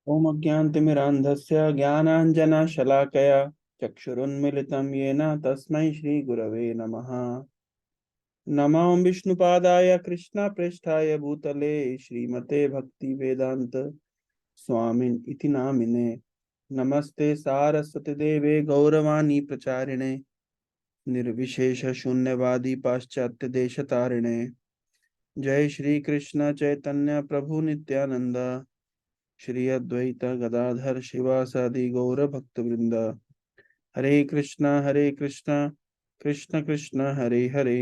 ओम अज्ञानतिमिरान्धस्य ज्ञानाञ्जनशलाकया चक्षुरुन्मिलितं येन तस्मै श्रीगुरवे नमः। नमो विष्णुपादाय कृष्णप्रेष्ठाय भूतले श्रीमते भक्तिवेदान्त स्वामिन् इति नामिने। नमस्ते सारस्वती देवे गौरवाणी प्रचारिणे निर्विशेष शून्यवादी पाश्चात्य देशतारिणे। जय श्री कृष्ण चैतन्य प्रभु नित्यानंद श्री अद्वैत गदाधर शिवासादि गौर भक्तवृंद। हरे कृष्णा कृष्ण कृष्ण हरे हरे,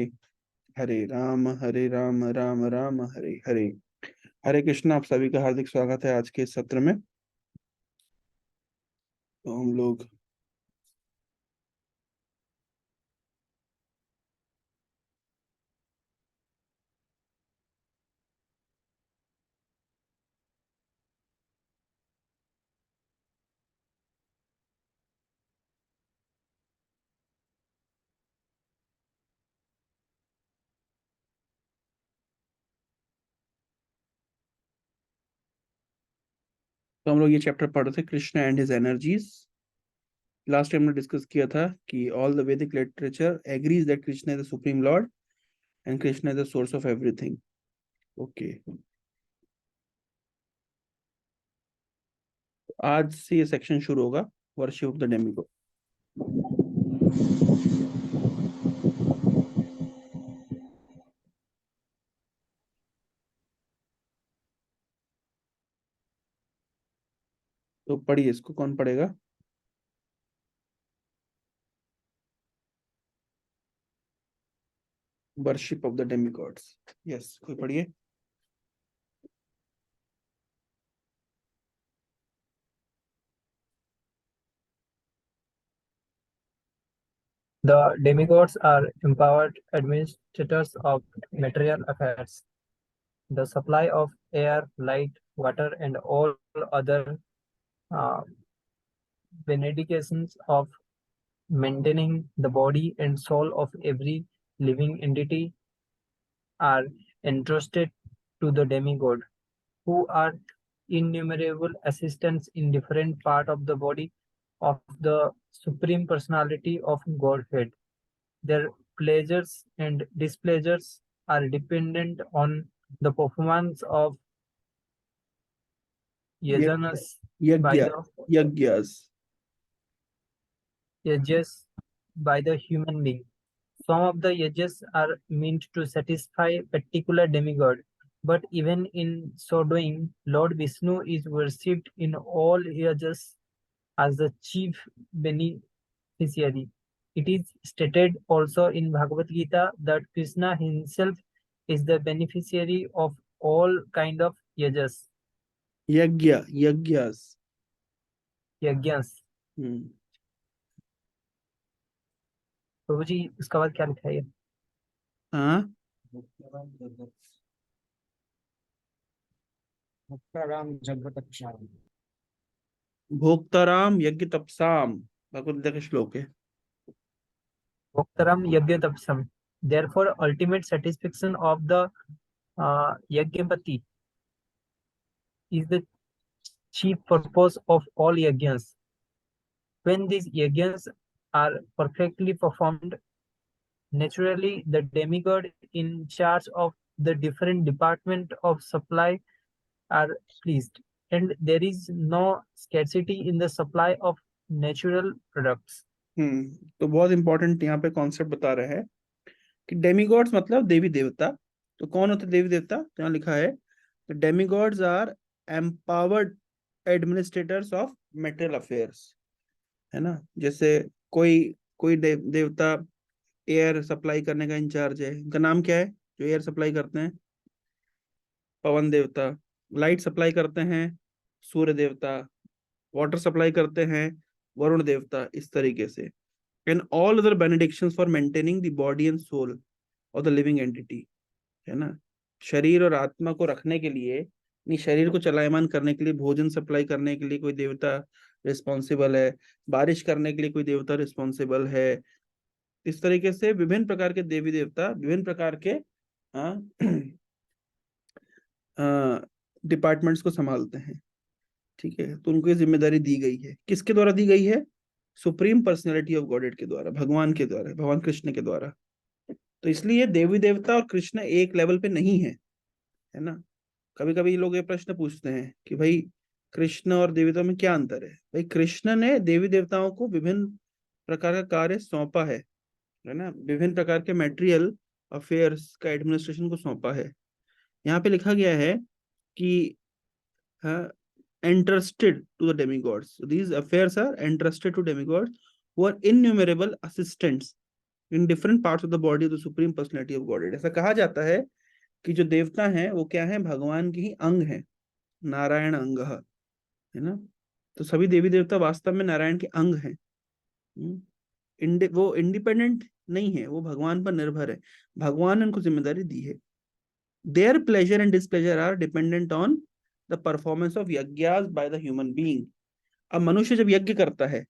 हरे राम राम राम हरे हरे। हरे कृष्णा, आप सभी का हार्दिक स्वागत है आज के इस सत्र में। तो हम लोग ये चैप्टर पढ़ रहे थे, Krishna and his energies. Last time हमने डिस्कस किया था कि ऑल द वैदिक literature agrees that Krishna is the supreme Lord and Krishna is the source of everything. Okay, आज से ये सेक्शन शुरू होगा, वर्शिप ऑफ द डेमिगॉड। तो पढ़िए इसको, कौन पढ़ेगा? Worship of the demigods. Yes, कोई पढ़िए। The demigods are empowered administrators of material affairs. The supply of air, light, water, and all other uh, benedications of maintaining the body and soul of every living entity are entrusted to the demigod, who are innumerable assistants in different part of the body of the supreme personality of Godhead. Their pleasures and displeasures are dependent on the performance of यज्ञ, yajanas by यज्ञ, the यज्ञस। yajas by the human being. Some of the yajas are meant to satisfy particular demigod, but even in so doing, Lord Vishnu is worshipped in all yajas as the chief beneficiary. It is stated also in Bhagavad Gita that Krishna himself is the beneficiary of all kind of yajas, यज्ञ, यज्ञस। yajnas. हम्म। प्रभु जी उसका बाद क्या लिखा है ये? हाँ, भक्ताराम जगतक्षाम। भोक्ताराम यज्ञ तपसाम, भगवद गीता का श्लोक है। Bhoktaram yajnatapsam. Therefore, ultimate satisfaction of the yajnapati is the chief purpose of all yajnas. When these yajnas are perfectly performed, naturally the demigod in charge of the different department of supply are pleased, and there is no scarcity in the supply of natural products. तो बहुत important यहाँ पे concept बता रहे हैं कि demigods मतलब देवी देवता। तो कौन होते हैं देवी देवता? तो यहाँ लिखा है, the demigods are empowered administrators of material affairs. है ना, जैसे कोई कोई देवता एयर सप्लाई करने का इंचार्ज है, उनका नाम क्या है जो एयर सप्लाई करते हैं? पवन देवता। लाइट सप्लाई करते हैं सूर्य देवता। वाटर सप्लाई करते हैं वरुण देवता। इस तरीके से and all other benedictions for maintaining the body and soul of the living entity. है ना, शरीर और आत्मा को रखने के लिए, नहीं, शरीर को चलायमान करने के लिए, भोजन सप्लाई करने के लिए कोई देवता रिस्पॉन्सिबल है, बारिश करने के लिए कोई देवता रिस्पॉन्सिबल है। इस तरीके से विभिन्न प्रकार के देवी देवता विभिन्न प्रकार के डिपार्टमेंट्स को संभालते हैं। ठीक है, तो उनको ये जिम्मेदारी दी गई है। किसके द्वारा दी गई है? सुप्रीम पर्सनैलिटी ऑफ गॉडेड के द्वारा, भगवान के द्वारा, भगवान कृष्ण के द्वारा। तो इसलिए देवी देवता और कृष्ण एक लेवल पे नहीं है, है ना। कभी कभी लोग ये प्रश्न पूछते हैं कि भाई कृष्ण और देवी देवता में क्या अंतर है। भाई कृष्ण ने देवी देवताओं को विभिन्न प्रकार का कार्य सौंपा है ना, विभिन्न प्रकार के मैटेरियल अफेयर्स का एडमिनिस्ट्रेशन को सौंपा है। यहाँ पे लिखा गया है कि entrusted to the demigods. So these affairs are entrusted to demigods who are innumerable assistants in different parts of the body of the supreme personality of Godhead. ऐसा कहा जाता है कि जो देवता हैं वो क्या है, भगवान के ही अंग हैं, नारायण अंग है ना। तो सभी देवी देवता वास्तव में नारायण के अंग हैं। वो इंडिपेंडेंट नहीं है, वो भगवान पर निर्भर है, भगवान ने उनको जिम्मेदारी दी है। Their pleasure and displeasure are dependent on the performance of yajnas by the human being. अब मनुष्य जब यज्ञ करता है,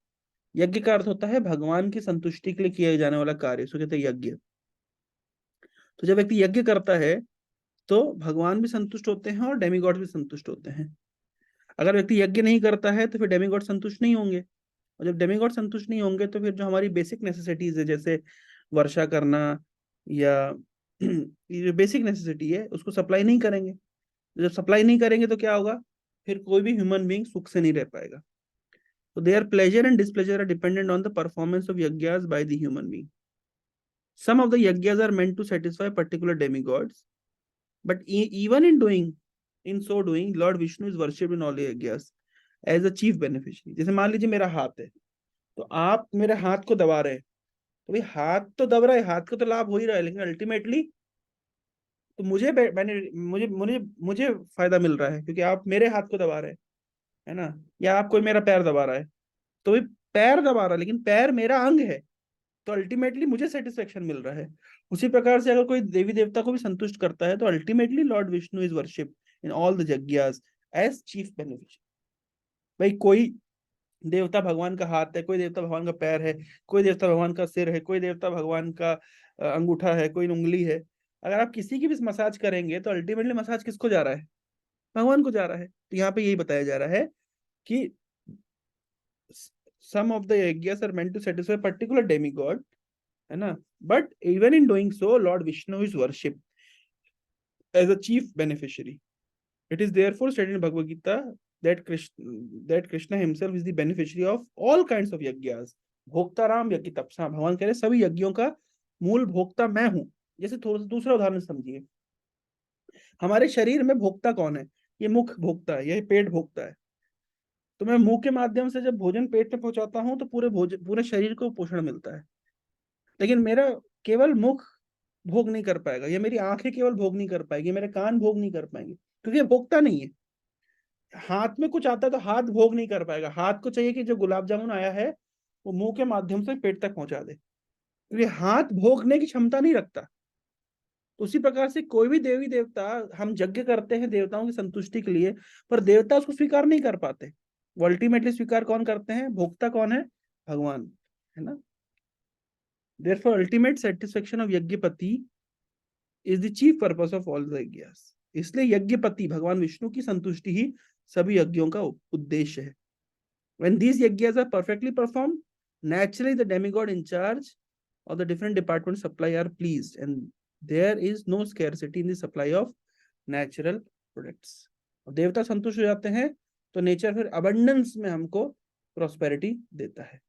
यज्ञ का अर्थ होता है भगवान की संतुष्टि के लिए किया जाने वाला कार्य, इसको कहते हैं यज्ञ। तो जब व्यक्ति यज्ञ करता है तो भगवान भी संतुष्ट होते हैं और डेमीगॉड भी संतुष्ट होते हैं। अगर व्यक्ति यज्ञ नहीं करता है तो फिर डेमीगॉड संतुष्ट नहीं होंगे, और जब डेमीगॉड संतुष्ट नहीं होंगे तो फिर जो हमारी बेसिक नेसेसिटीज है, जैसे वर्षा करना या ये जो बेसिक नेसेसिटी है उसको सप्लाई नहीं करेंगे। जब सप्लाई नहीं करेंगे तो क्या होगा, फिर कोई भी ह्यूमन बीइंग सुख से नहीं रह पाएगा। तो there pleasure and displeasure are dependent on the performance of yajnas by the human being. Some of the yajnas are meant to satisfy particular demigods, but even in so doing Lord Vishnu is worshipped in all yajnas as a chief beneficiary. जैसे मान लीजिए मेरा हाथ है, तो आप मेरे हाथ को दबा रहे हैं, तो भाई हाथ तो दब रहा है, हाथ को तो लाभ हो ही रहा है, लेकिन अल्टीमेटली तो मुझे मुझे मुझे फायदा मिल रहा है क्योंकि आप मेरे हाथ को दबा रहे हैं, है ना। या आप कोई मेरा पैर दबा रहा है, तो भी पैर दबा रहा है लेकिन पैर मेरा अंग है, तो अल्टीमेटली मुझे सेटिस्फेक्शन मिल रहा है। उसी प्रकार से अगर कोई देवी देवता को भी संतुष्ट करता है तो ultimately Lord Vishnu is worship in all the yajnas as chief beneficiary. भाई कोई देवता भगवान का हाथ है, कोई देवता भगवान का पैर है, कोई देवता भगवान का सिर है, कोई देवता भगवान का अंगूठा है, कोई उंगली है। अगर आप किसी की भी मसाज करेंगे तो अल्टीमेटली मसाज किसको जा रहा है, भगवान को जा रहा है। तो यहाँ पे यही बताया जा रहा है कि some of the yajnas are meant to satisfy particular demigod, है ना, but even in doing so Lord Vishnu is worshipped as a chief beneficiary. It is therefore stated in Bhagavad Gita that Krishna himself is the beneficiary of all kinds of yajnas. भोक्ता राम यज्ञ तपसा, भगवान कह रहे सभी यज्ञों का मूल भोक्ता मैं हूं। जैसे थोड़ा सा दूसरा उदाहरण समझिए, हमारे शरीर में भोक्ता कौन है, ये मुख भोक्ता है, ये पेट भोक्ता है। तो मैं मुंह के माध्यम से जब भोजन पेट में पहुंचाता हूं तो पूरे शरीर को पोषण मिलता है, लेकिन मेरा केवल मुख भोग नहीं कर पाएगा, या मेरी आंखें केवल भोग नहीं कर पाएगी, मेरे कान भोग नहीं कर पाएंगे, क्योंकि ये भोगता नहीं है। हाथ में कुछ आता है तो हाथ भोग नहीं कर पाएगा, हाथ को चाहिए कि जो गुलाब जामुन आया है वो मुंह के माध्यम से पेट तक पहुंचा दे, क्योंकि हाथ भोगने की क्षमता नहीं रखता। उसी प्रकार से कोई भी देवी देवता, हम यज्ञ करते हैं देवताओं की संतुष्टि के लिए, पर देवता उसको स्वीकार नहीं कर पाते। वो अल्टीमेटली स्वीकार कौन करते हैं, भोक्ता कौन है, भगवान, है ना। Therefore, ultimate satisfaction of यज्ञपति is the chief purpose of all the yajnas. इसलिए यज्ञपति भगवान विष्णु की संतुष्टि ही सभी यज्ञों का उद्देश्य है। When these yajnas are perfectly performed, naturally the demigod in charge of the different departments supply are pleased, and there is no scarcity in the supply of natural products. देवता संतुष्ट हो जाते हैं तो नेचर फिर अबंडेंस में हमको प्रॉस्पेरिटी देता है।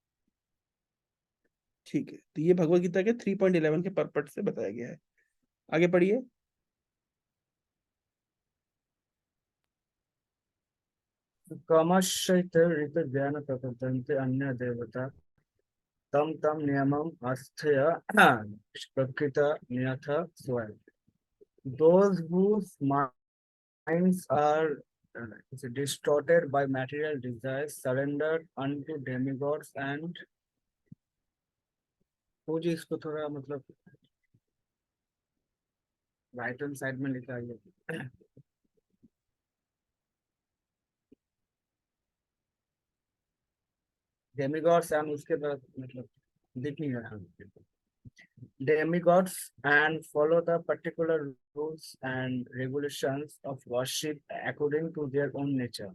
ठीक है, तो ये भगवत गीता के 3.11 के परपट से बताया गया है। आगे पढ़िए। क्रमश्चैत ऋत ज्ञान प्रकृतन्ते अन्य देवता तम तम नियमम आस्थेय प्रकृत नियथ स्वयं। Those whose minds are distorted by material desires surrender unto demigods and वो जी इसको थोड़ा मतलब राइट हैंड साइड में लिखा है डेमिगॉड्स एंड उसके बाद मतलब दिख नहीं रहा demigods and follow the particular rules and regulations of worship according to their own nature.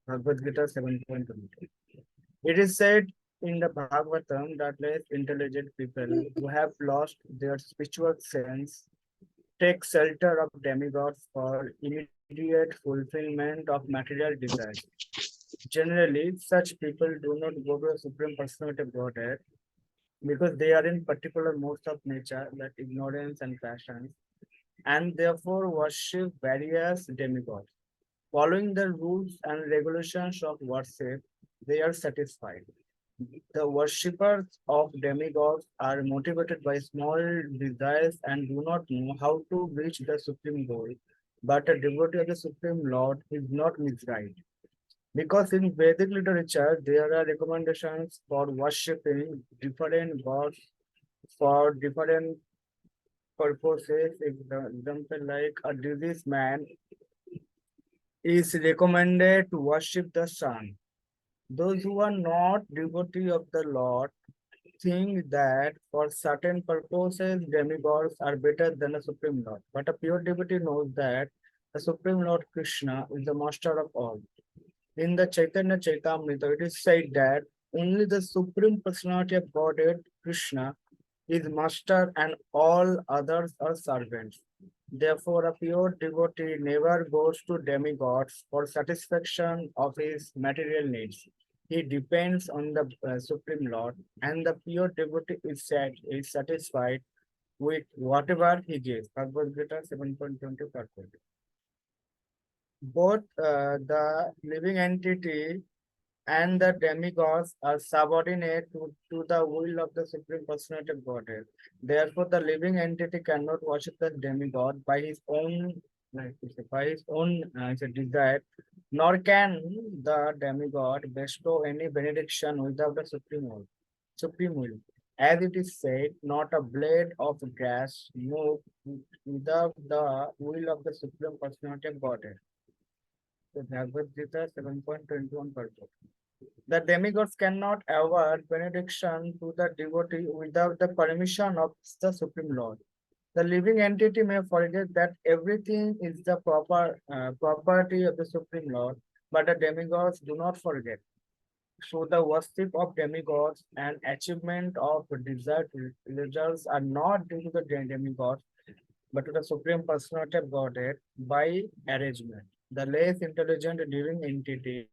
Bhagavad Gita 7.22. It is said in the Bhagavatam that less intelligent people who have lost their spiritual sense take shelter of demigods for immediate fulfillment of material desires. Generally, such people do not go to the Supreme Personality of Godhead because they are in particular modes of nature, like ignorance and passion, and therefore worship various demigods. Following the rules and regulations of worship, they are satisfied. The worshippers of demigods are motivated by small desires and do not know how to reach the supreme goal. But a devotee of the Supreme Lord is not misguided. Because in Vedic literature, there are recommendations for worshipping different gods for different purposes. Example like a diseased man is recommended to worship the sun. Those who are not devotee of the Lord think that for certain purposes demigods are better than the Supreme Lord. But a pure devotee knows that the Supreme Lord Krishna is the master of all. In the Chaitanya Chaitamrita, it is said that only the Supreme Personality of Godhead, Krishna, is master and all others are servants. Therefore, a pure devotee never goes to demigods for satisfaction of his material needs. He depends on the Supreme Lord, and the pure devotee is satisfied with whatever he gives. Bhagavad Gita 7.20. Both the living entity and the demigods are subordinate to the will of the Supreme Personality of Godhead. Therefore, the living entity cannot worship the demigod by his own, like you say, by his own desire, nor can the demigod bestow any benediction without the Supreme will. As it is said, not a blade of grass move without the will of the Supreme Personality of Godhead. The Bhagavad Gita 7.21 purport. The demigods cannot award benediction to the devotee without the permission of the Supreme Lord. The living entity may forget that everything is the property of the Supreme Lord, but the demigods do not forget. So the worship of demigods and achievement of desired results are not due to the demigods, but to the Supreme Personality of Godhead by arrangement. The less intelligent living entity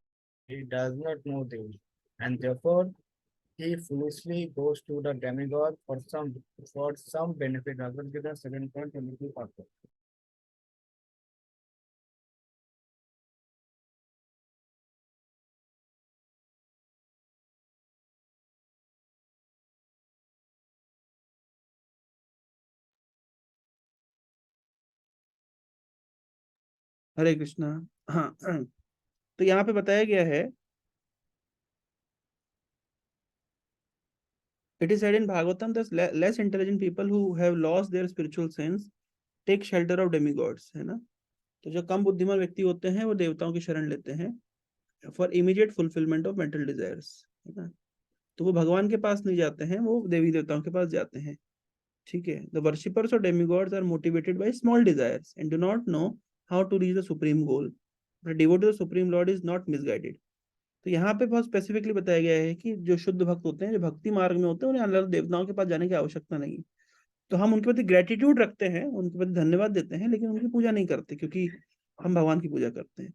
does not know this, and therefore he foolishly goes to the demigod for some benefit. Bhagavad Gita 7.22. हरे कृष्णा। हाँ, तो यहाँ पे बताया गया है, it is said in Bhagavatam that less intelligent people who have lost their spiritual sense take shelter of demigods, है ना। तो जो कम बुद्धिमान व्यक्ति होते हैं वो देवताओं की शरण लेते हैं for immediate fulfilment of mental desires, है ना। तो वो भगवान के पास नहीं जाते हैं, वो देवी देवताओं के पास जाते हैं, ठीक है। The worshippers of demigods are motivated by small desires and do not know how to reach the supreme goal. The devotee of supreme lord is not misguided. तो यहाँ पे बहुत स्पेसिफिकली बताया गया है कि जो शुद्ध भक्त होते हैं, जो भक्ति मार्ग में होते हैं, उन्हें अल्लाह देवताओं के पास जाने की आवश्यकता नहीं। तो हम उनके प्रति ग्रेटिट्यूड रखते हैं, उनके प्रति धन्यवाद देते हैं, लेकिन उनकी पूजा नहीं करते, क्योंकि हम भगवान की पूजा करते हैं।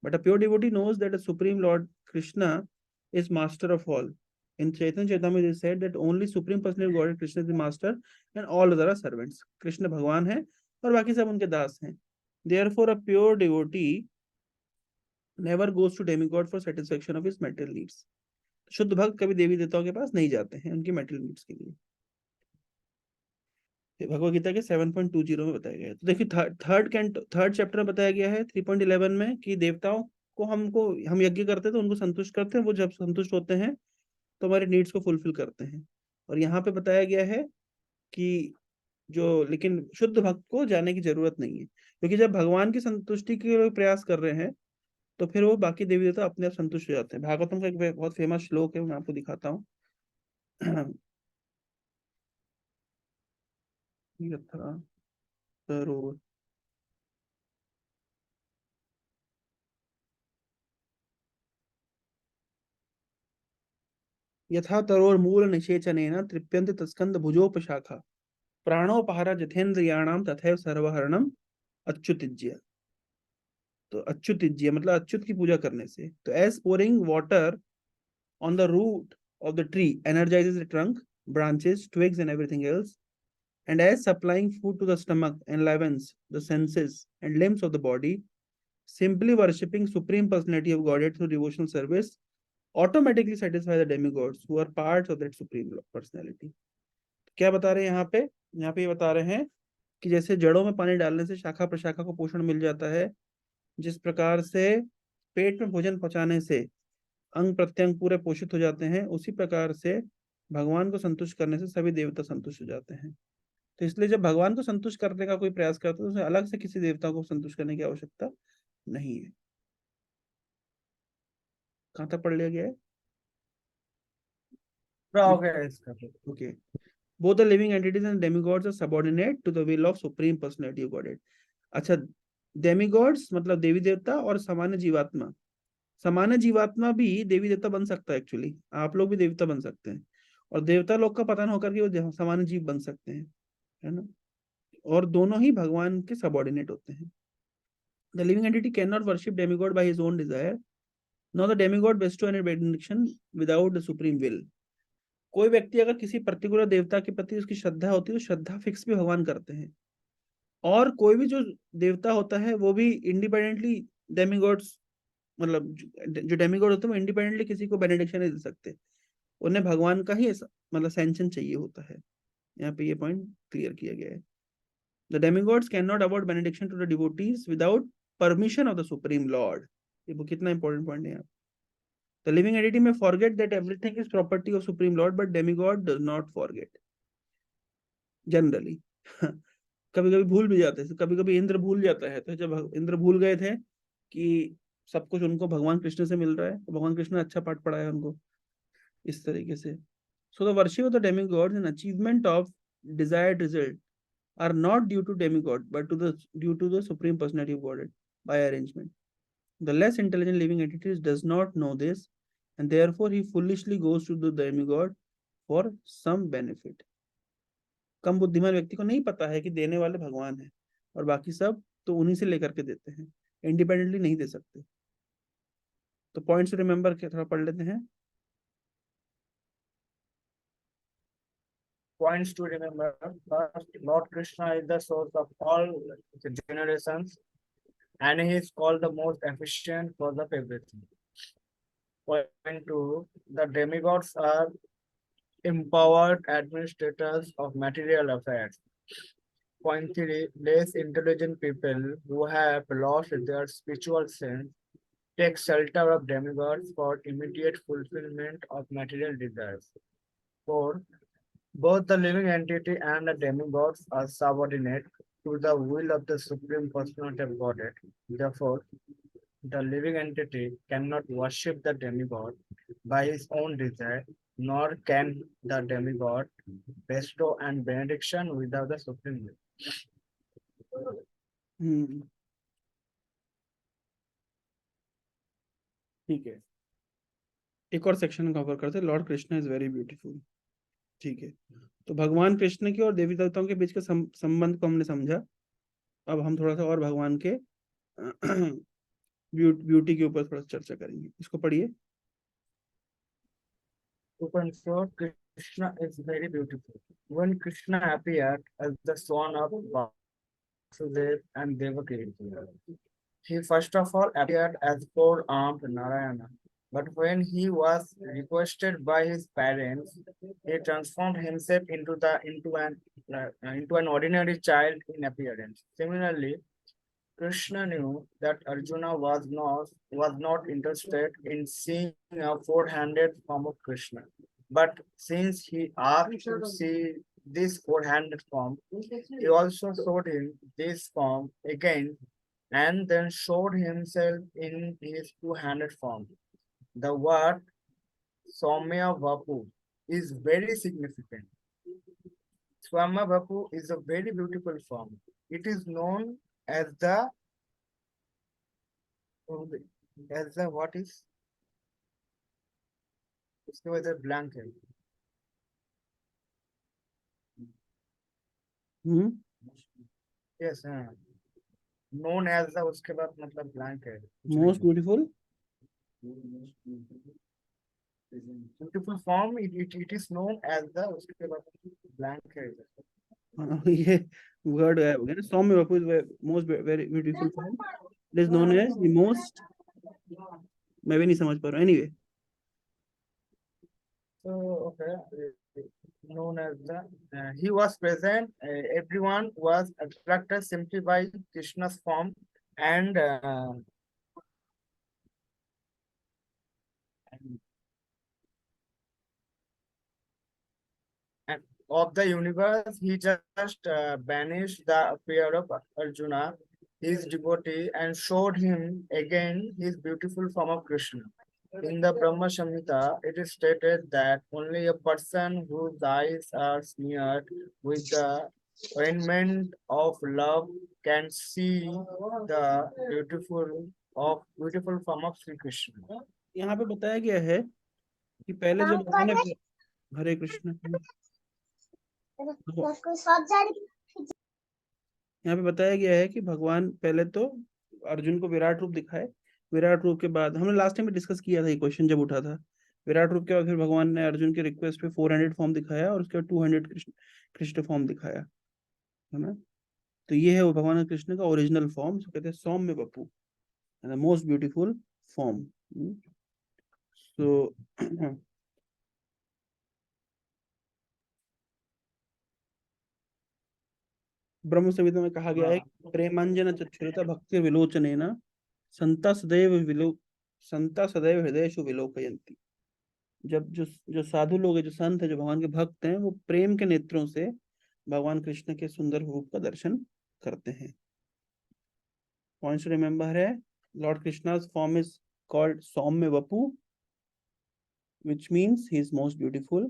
But a pure devotee knows that a supreme lord Krishna is master of all. In Chaitanya Chaitamrita it is said that only Supreme Personality of Godhead Krishna is the master and all other are servants. Krishna भगवान है और बाकी सब उनके दास हैं। Therefore a pure devotee never goes to demigod for satisfaction of his material needs. शुद्ध भक्त कभी देवी देवताओं के पास नहीं जाते हैं उनकी मेटल नीड्स के लिए। भगवद गीता के 7.20 में बताया गया है। तो देखिए थर्ड चैप्टर में बताया गया है 3.11 में कि देवताओं को हम यज्ञ करते हैं तो उनको संतुष्ट करते हैं, वो जब संतुष्ट होते हैं तो हमारे नीड्स को फुलफिल करते हैं। और यहाँ पे बताया गया है कि लेकिन शुद्ध भक्त को जाने की जरूरत नहीं है, क्योंकि जब भगवान की संतुष्टि के लिए प्रयास कर रहे हैं तो फिर वो बाकी देवी देवता अपने आप संतुष्ट हो जाते हैं। भागवतम का एक बहुत फेमस श्लोक है, मैं आपको दिखाता हूँ। यथा सरोवर यथा तरोर मूल निषेचनेन तृप्यन्ते तस्कंद भुजोपशाखा प्राणोपहार जथेन्द्रियाणाम तथैव सर्वहरणम अच्युतिज्य। तो अच्युतिज्य मतलब अच्युत की पूजा करने से। तो as pouring water on the root of the tree energizes the trunk, branches, twigs, and everything else, and as supplying food to the stomach enlivens the senses and limbs of the body, simply worshipping Supreme Personality of Godhead through devotional service automatically satisfy the demigods who are parts of that Supreme Personality. क्या बता रहे हैं यहाँ पे? यहाँ पे ये बता रहे हैं कि जैसे जड़ों में पानी डालने से शाखा प्रशाखा को पोषण मिल जाता है, जिस प्रकार से पेट में भोजन पहुंचाने से अंग प्रत्यंग पूरे पोषित हो जाते हैं, उसी प्रकार से भगवान को संतुष्ट करने से सभी देवता संतुष्ट हो जाते हैं। तो इसलिए जब भगवान को संतुष्ट करने का कोई प्रयास करता है तो उसे अलग से किसी देवता को संतुष्ट करने की आवश्यकता नहीं है। कहाँ तक पढ़ लिया गया है? पूरा हो गया है इसका। Okay. both the living entities and demigods are subordinate to the will of supreme personality of godhead। अच्छा, डेमिगॉड्स मतलब देवी देवता और सामान्य जीवात्मा। सामान्य जीवात्मा भी देवी देवता बन सकता है। एक्चुअली आप लोग भी देवता बन सकते हैं, और देवता लोग का पतन होकर के वो सामान्य जीव बन सकते हैं, है ना। और दोनों ही भगवान के सबऑर्डिनेट होते हैं। The living entity can not worship demigod by his own desire, not the demigod bestow any benediction without the supreme will. कोई व्यक्ति अगर किसी पर्टिकुलर देवता के प्रति उसकी श्रद्धा होती है तो श्रद्धा फिक्स भी भगवान करते हैं, और कोई भी जो देवता होता है वो भी इंडिपेंडेंटली डेमिगॉड्स मतलब जो डेमिगॉड होते हैं वो इंडिपेंडेंटली किसी को बेनेडिक्शन नहीं दे सकते, उन्हें भगवान का ही मतलब सैंक्शन चाहिए होता है। यहाँ पे ये पॉइंट क्लियर किया गया है। The demigods can not award benediction to the devotees without permission of the supreme lord. ये वो कितना इंपॉर्टेंट पॉइंट है यहाँ। The living entity may forget that everything is property of supreme lord, but demigod does not forget generally. कभी कभी भूल भी जाते हैं, कभी कभी इंद्र भूल जाता है। तो जब इंद्र भूल गए थे कि सब कुछ उनको भगवान कृष्ण से मिल रहा है, तो भगवान कृष्ण ने अच्छा पाठ पढ़ाया उनको इस तरीके से। So the worship of the demigods and achievement of desired result are not due to demigod but due to the supreme personality of godhead by arrangement. The less intelligent living entities does not know this, and therefore he foolishly goes to the demigod for some benefit. कम बुद्धिमान व्यक्ति को नहीं पता है कि देने वाले भगवान है, और बाकी सब तो उन्हीं से लेकर के देते हैं, इंडिपेंडेंटली नहीं दे सकते। तो पॉइंट्स रिमेंबर के थोड़ा पढ़ लेते हैं। Points to remember: first, Lord Krishna is the source of all generations, and he is called the most efficient cause of everything. Point two, the demigods are empowered administrators of material affairs. Point three, less intelligent people who have lost their spiritual sense take shelter of demigods for immediate fulfillment of material desires. Four, both the living entity and the demigods are subordinate to the will of the Supreme Personality of Godhead. Therefore, the living entity cannot worship the demigod by his own desire, nor can the demigod bestow an benediction without the Supreme will. ठीक है, एक और section cover करते हैं। Lord Krishna is very beautiful. ठीक है, तो भगवान कृष्ण की और देवी देवताओं के बीच के संबंध को हमने समझा। अब हम थोड़ा सा और भगवान के ब्यूटी के ऊपर थोड़ा चर्चा करेंगे। इसको पढ़िए। 2.4 Krishna is very beautiful. When Krishna appeared as the son of Vasudeva and Devaki, he first of all appeared as four-armed Narayana. But when he was requested by his parents, he transformed himself into an ordinary child in appearance. Similarly, Krishna knew that Arjuna was not interested in seeing a four-handed form of Krishna. But since he asked to see this four-handed form, he also showed him this form again, and then showed himself in his two-handed form. The word Saumya Vapu is very significant. Swama Vapu is a very beautiful form. It is known as the what is उसके वजह से blank है। Hmm yes, हाँ, known as the, उसके बाद मतलब blank है, कुछ नहीं मोस्ट है। Beautiful beautiful form, it is known as the, उसके बाद ब्लैंक है। ये वर्ड है हो गया ना, Saumya Vapu most very beautiful form, it is known as the most, मैं भी नहीं समझ पा रहा हूँ anyway. So, okay, known as the, he was present. Everyone was attracted simply by Krishna's form, and and of the universe. He just banished the fear of Arjuna, his devotee, and showed him again his beautiful form of Krishna. In the Brahma Samhita, it is stated that only a person whose eyes are smeared with the ointment of love can see the beautiful form of Sri Krishna. यहाँ पे बताया गया है कि पहले जब भगवान ने, हरे कृष्ण, यहाँ पे बताया गया है कि भगवान पहले तो अर्जुन को विराट रूप दिखाए, विराट रूप के बाद हमने लास्ट टाइम डिस्कस किया था ये क्वेश्चन जब उठा था, विराट रूप के बाद फिर भगवान ने अर्जुन के रिक्वेस्ट पे 400 फॉर्म दिखाया और उसके बाद 200 कृष्ण कृष्ण फॉर्म दिखाया, है ना। तो ये है वो भगवान कृष्ण का ओरिजिनल फॉर्म, कहते हैं सौम्य वपु, मोस्ट ब्यूटीफुल फॉर्म। तो ब्रह्म संहिता में कहा गया है प्रेमांजन चक्षुरता भक्ति विलोचनेन संता सदैव हृदयेषु विलोकयन्ति। जब जो साधु लोग हैं, जो संत है, जो भगवान के भक्त हैं, वो प्रेम के नेत्रों से भगवान कृष्ण के सुंदर रूप का दर्शन करते हैं। पॉइंट्स टू रिमेंबर है, Lord Krishna's form is called Saumya Vapu, which means he is most beautiful.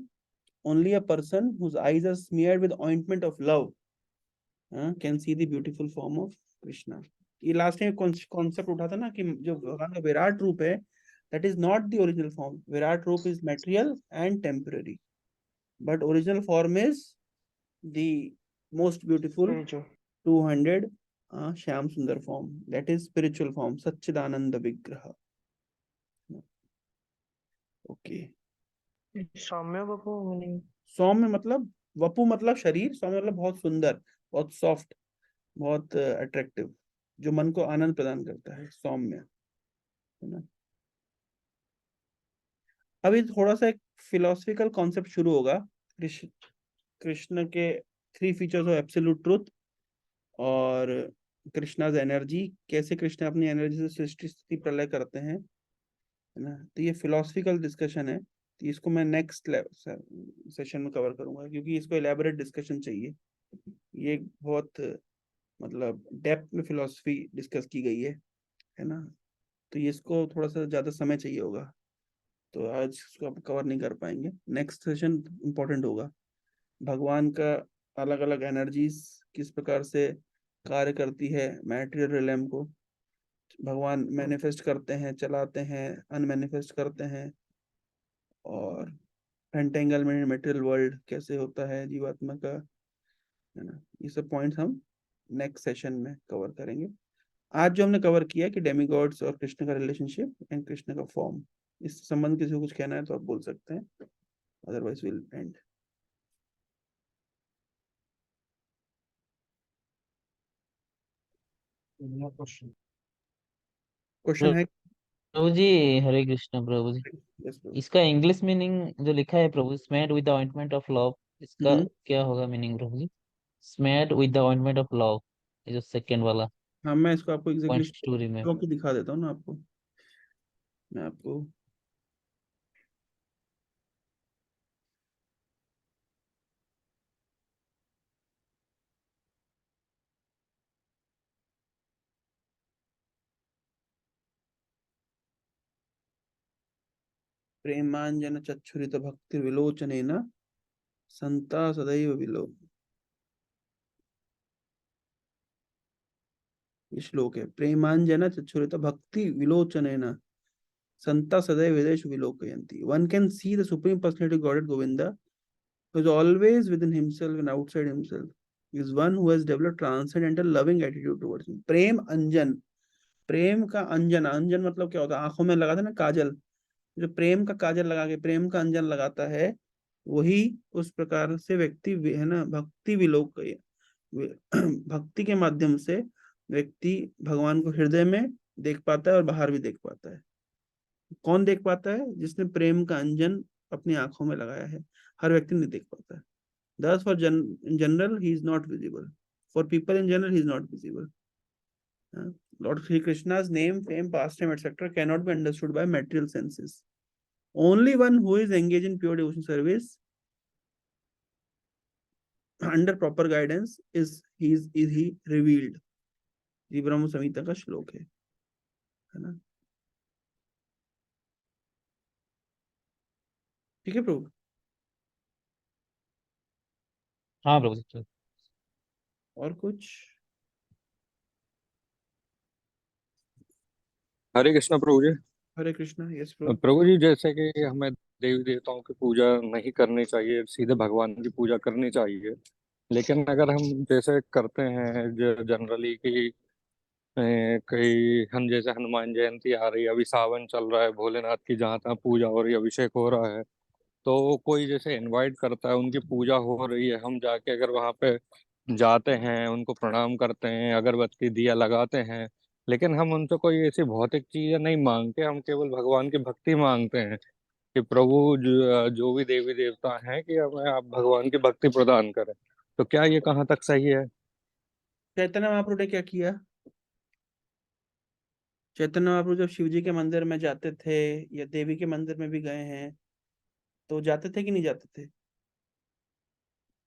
Only a person whose eyes are smeared with ointment of love can see the beautiful form of Krishna. ये last time concept उठा था ना कि जो भगवान का विराट रूप है, that is not the original form. Virat रूप is material and temporary, but original form is the most beautiful 200 Shyam सुंदर form, that is spiritual form, सच्चिदानंद विग्रह। ओके, सौम्य बपू मीनिंग सौम्य मतलब, वपु मतलब शरीर, सौम्य मतलब बहुत सुंदर, बहुत सॉफ्ट, बहुत अट्रैक्टिव, जो मन को आनंद प्रदान करता है, सौम्य, है ना। अभी थोड़ा सा एक फिलोसफिकल कॉन्सेप्ट शुरू होगा, कृष्ण के 3 फीचर्स ऑफ एब्सोल्यूट ट्रुथ और कृष्णाज एनर्जी, कैसे कृष्ण अपनी एनर्जी से सृष्टि स्थिति प्रलय करते हैं, है ना। तो ये फिलोसफिकल डिस्कशन है, तो इसको मैं नेक्स्ट सेशन में कवर करूंगा, क्योंकि इसको इलेबोरेट डिस्कशन चाहिए। ये बहुत मतलब डेप्थ में फिलोसफी डिस्कस की गई है ना। तो ये इसको थोड़ा सा ज्यादा समय चाहिए होगा, तो आज इसको आप कवर नहीं कर पाएंगे। नेक्स्ट सेशन इम्पोर्टेंट होगा, भगवान का अलग अलग एनर्जीज किस प्रकार से कार्य करती है मैटेरियल रिलेम को, भगवान मैनिफेस्ट करते हैं, चलाते हैं, अनमैनिफेस्ट करते हैं, और एंटेंगलमेंट मटेरियल वर्ल्ड कैसे होता है जीवात्मा का, है ना। ये सब पॉइंट्स हम नेक्स्ट सेशन में कवर करेंगे। आज जो हमने कवर किया कि डेमीगॉड्स और कृष्ण का रिलेशनशिप एंड कृष्ण का फॉर्म, इस संबंध किसी को कुछ कहना है तो आप बोल सकते हैं, otherwise will end. No question. Question है? प्रभु जी, हरे कृष्ण प्रभु जी। Yes bro. इसका इंग्लिश मीनिंग जो लिखा है Prabhu, smeared with the ointment of love, इसका क्या होगा meaning Prabhu ji? Smeared with the ointment of love, ये जो सेकंड वाला हाँ, मैं इसको आपको पॉइंट एग्जैक्टली स्टोरी में। की दिखा देता हूँ ना आपको, मैं आपको प्रेमांजन चक्षुरित भक्ति विलोचनेन संता सदैव विलो, ये श्लोक है। प्रेमांजन चक्षुरित भक्ति विलोचनेन Santa Sadaiva Vedeshu Vilokayanti. One can see the Supreme Personality of Godhead Govinda, who is always within himself and outside himself. He is one who has developed transcendental loving attitude towards him. प्रेम अंजन, प्रेम का अंजन, अंजन मतलब क्या होता है? आंखों में लगाते ना काजल, जो प्रेम का काजल लगा के प्रेम का अंजन लगाता है, वही उस प्रकार से व्यक्ति है ना, भक्ति विलोक, भक्ति के माध्यम से व्यक्ति भगवान को हृदय में देख पाता है और बाहर भी देख पाता है। कौन देख पाता है? जिसने प्रेम का अंजन अपनी आंखों में लगाया है। हर व्यक्ति नहीं देख पाता है। Thus for in general he is not visible. For people in general he is not visible. Lord Sri Krishna's name, fame, pastime, etc. cannot be understood by material senses. Only one who is engaged in pure devotion service under proper guidance is he revealed. ये ब्रह्म संहिता का श्लोक है ना? ठीक है प्रभु? हाँ प्रभु जी। और कुछ? हरे कृष्णा प्रभु जी। हरे कृष्णा। यस प्रभु। प्रभु जी, जैसे कि हमें देवी देवताओं की पूजा नहीं करनी चाहिए, सीधे भगवान की पूजा करनी चाहिए, लेकिन अगर हम जैसे करते हैं जनरली कि कई हम जैसे हनुमान जयंती आ रही है, अभी सावन चल रहा है, भोलेनाथ की जहाँ तहाँ पूजा हो रही है, अभिषेक हो रहा है, तो कोई जैसे इनवाइट करता है, उनकी पूजा हो रही है, हम जाके अगर वहाँ पे जाते हैं, उनको प्रणाम करते हैं, अगरबत्ती दिया लगाते हैं, लेकिन हम उनसे कोई ऐसी भौतिक चीजें नहीं मांगते, हम केवल भगवान की भक्ति मांगते हैं कि प्रभु जो भी देवी देवता हैं कि हमें आप भगवान की भक्ति प्रदान करें, तो क्या ये कहाँ तक सही है? चैतन्य महाप्रभु ने क्या किया? चैतन्य महाप्रभु जब शिव जी के मंदिर में जाते थे या देवी के मंदिर में भी गए हैं, तो जाते थे कि नहीं जाते थे?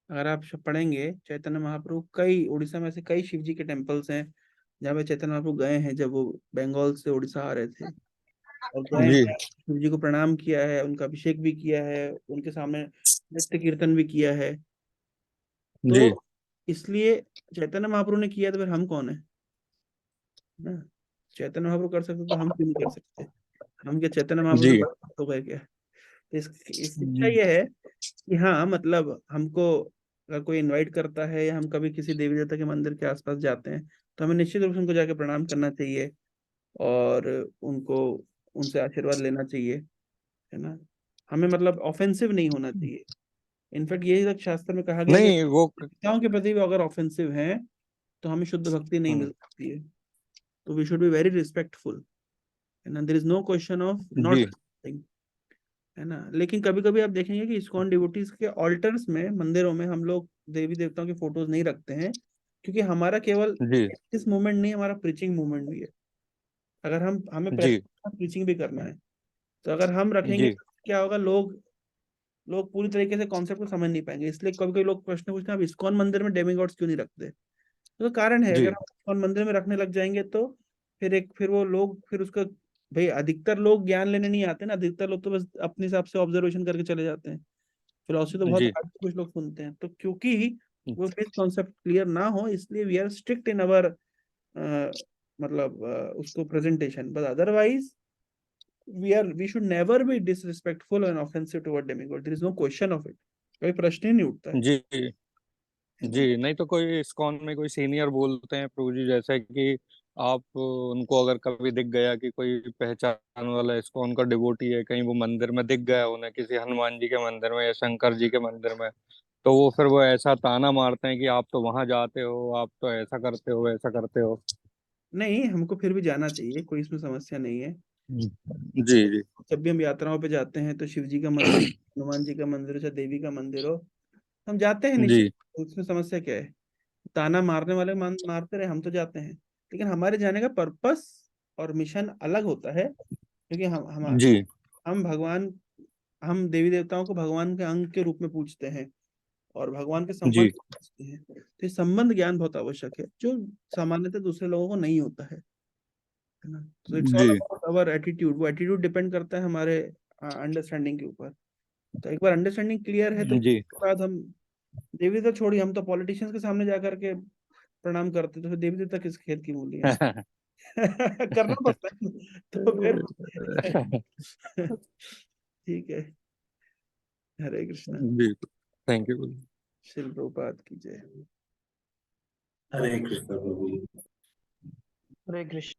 अगर आप पढ़ेंगे चैतन्य महाप्रभु, कई उड़ीसा में से कई शिव जी के टेम्पल्स हैं जहाँ पे चैतन्य महाप्रभु गए हैं जब वो बंगाल से उड़ीसा आ रहे थे, और गए जी हैं, शिव जी को प्रणाम किया है, उनका अभिषेक भी किया है, उनके सामने नृत्य कीर्तन भी किया है। जी तो इसलिए चैतन्य महाप्रभु ने किया, तो फिर हम कौन है ना? चैतन्य महाप्रभु कर सकते तो हम क्यों नहीं कर सकते? हम क्या चैतन्य महाप्रभु जी से बड़े भक्त हो गए क्या? तो इस शिक्षा ये है कि हाँ, मतलब हमको अगर कोई इनवाइट करता है या हम कभी किसी देवी देवता के मंदिर के आसपास जाते हैं, तो हमें निश्चित रूप से उनको जाके प्रणाम करना चाहिए और उनको उनसे आशीर्वाद लेना चाहिए, है ना? हमें मतलब ऑफेंसिव नहीं होना चाहिए। इनफैक्ट यही तक शास्त्र में कहा गया है कि नहीं वो देवताओं के प्रति भी अगर ऑफेंसिव हैं तो हमें शुद्ध भक्ति नहीं मिल सकती है। तो we should be very respectful, है ना? There is no question of not, जी है ना? लेकिन कभी कभी आप देखेंगे कि इस्कॉन डिवोटीज के ऑल्टर्स में, मंदिरों में हम लोग देवी देवताओं के फोटोज नहीं रखते हैं, क्योंकि हमारा केवल जी इस मूवमेंट नहीं, हमारा प्रीचिंग मूवमेंट भी है। अगर हमें जी प्रीचिंग भी करना है, तो अगर हम रखेंगे जी तो क्या होगा, लोग पूरी तरीके से कॉन्सेप्ट को समझ नहीं पाएंगे। इसलिए कभी कभी लोग प्रश्न पूछते हैं, आप इस्कॉन मंदिर में डेमिगॉड्स क्यों नहीं रखते? तो कारण है, जी अगर हम इस्कॉन मंदिर में रखने लग जाएंगे तो फिर वो लोग फिर उसका, भाई अधिकतर लोग ज्ञान लेने नहीं आते ना, अधिकतर लोग तो बस अपने हिसाब से ऑब्जर्वेशन करके चले जाते हैं। फिलोसफी तो बहुत जी आगे कुछ लोग सुनते हैं, तो क्योंकि वो बेस कॉन्सेप्ट क्लियर ना हो, इसलिए वी आर स्ट्रिक्ट इन अवर मतलब उसको presentation, but otherwise we should never be disrespectful and offensive toward demigod. There is no question of it. कोई प्रश्न ही नहीं उठता है जी ना? जी नहीं तो कोई इस्कॉन में कोई सीनियर बोलते हैं प्रभु जी, जैसे कि आप उनको अगर कभी दिख गया कि कोई पहचान वाला इस्कॉन का डिवोटी है, कहीं वो मंदिर में दिख गया उन्हें, किसी हनुमान जी के मंदिर में या शंकर जी के मंदिर में, तो वो ऐसा ताना मारते हैं कि आप तो वहां जाते हो, आप तो ऐसा करते हो, वैसा करते हो। नहीं, हमको फिर भी जाना चाहिए, कोई इसमें समस्या नहीं है। जी जी जब भी हम यात्राओं पे जाते हैं तो शिव जी का मंदिर, हनुमान जी का मंदिर हो, चाहे देवी का मंदिर हो, हम जाते हैं निश्चित। जी उसमें समस्या क्या है? ताना मारने वाले मारते रहे, हम तो जाते हैं। लेकिन हमारे जाने का पर्पस और मिशन अलग होता है, क्योंकि जी हम भगवान, हम देवी देवताओं को भगवान के अंग के रूप में पूजते हैं और भगवान के संबंध जी को पूजते हैं। तो ये संबंध ज्ञान बहुत आवश्यक है, जो सामान्यतः दूसरे लोगों को नहीं होता है ना? तो इट्स ऑल जी अबाउट आवर एटीट्यूड। वो एटीट्यूड डिपेंड करता है हमारे अंडरस्टैंडिंग के ऊपर। तो एक बार अंडरस्टैंडिंग क्लियर है तो जी उसके बाद हम देवी देवता छोड़िए, हम तो पॉलिटिशियंस के सामने जाकर के प्रणाम करते, तो फिर देवी देवता किस खेत की मूली है? करना पड़ता है तो फिर ठीक है। हरे कृष्णा। जी, थैंक यू। श्रील प्रभुपाद की जय। हरे कृष्ण प्रभु। हरे कृष्ण।